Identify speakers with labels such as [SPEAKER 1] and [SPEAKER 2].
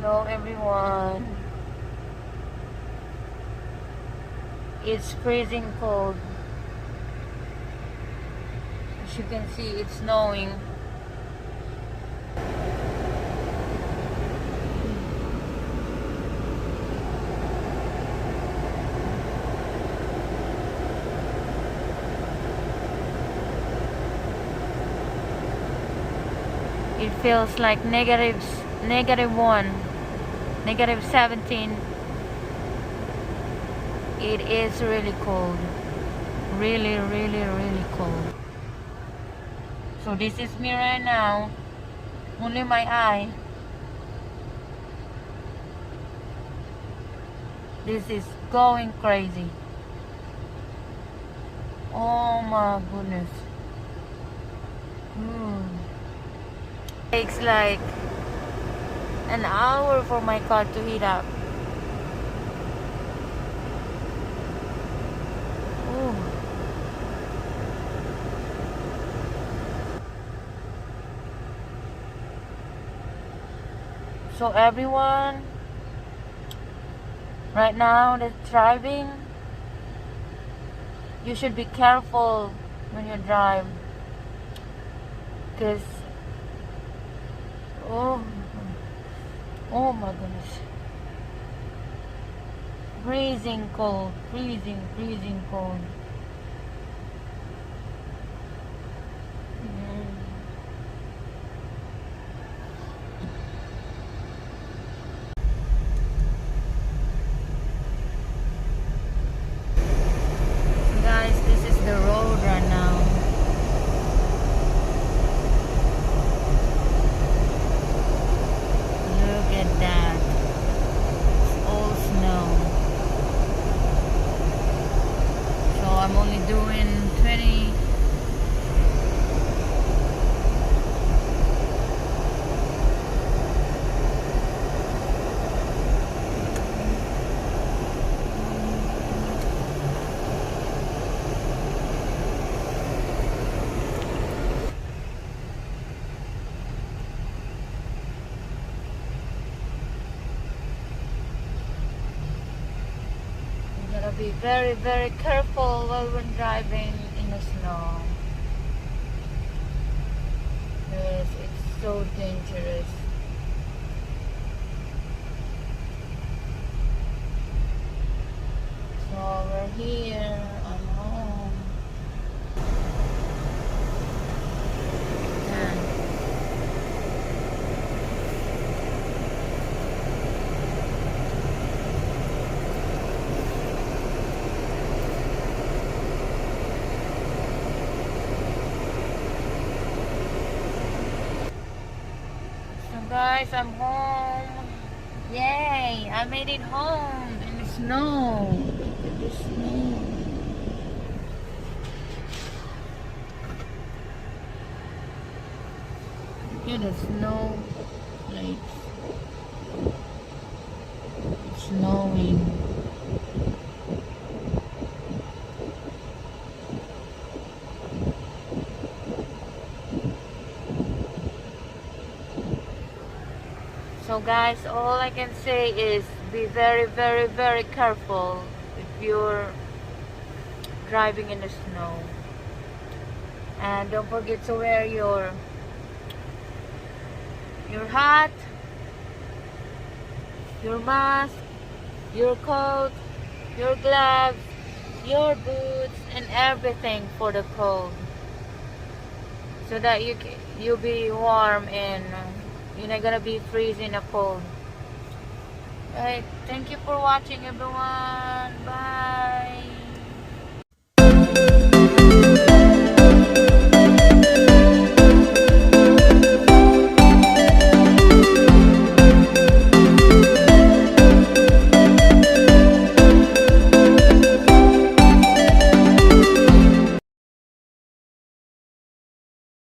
[SPEAKER 1] Hello everyone. It's freezing cold. As you can see, it's snowing. It feels like -1, -17. It is really cold. Really, really, really cold. So this is me right now. Only my eye. This is going crazy. Oh my goodness. Takes like an hour for my car to heat up. Ooh. So everyone, right now that's driving, you should be careful when you drive, because oh my goodness, freezing cold, freezing cold. Guys, this is the road right now. Look at that. It's all snow. So I'm only doing 20. Be very, very careful while we're driving in the snow. Yes, it's so dangerous. So we're here. I'm home. Guys, I'm home. Yay! I made it home in the snow. Look at the snow. Look at the snow flakes. It's snowing. So guys, all I can say is be very, very, very careful if you're driving in the snow. And don't forget to wear your hat, your mask, your coat, your gloves, your boots, and everything for the cold, so that you'll be warm and you're not gonna be freezing the cold. Right, thank you for watching everyone. Bye.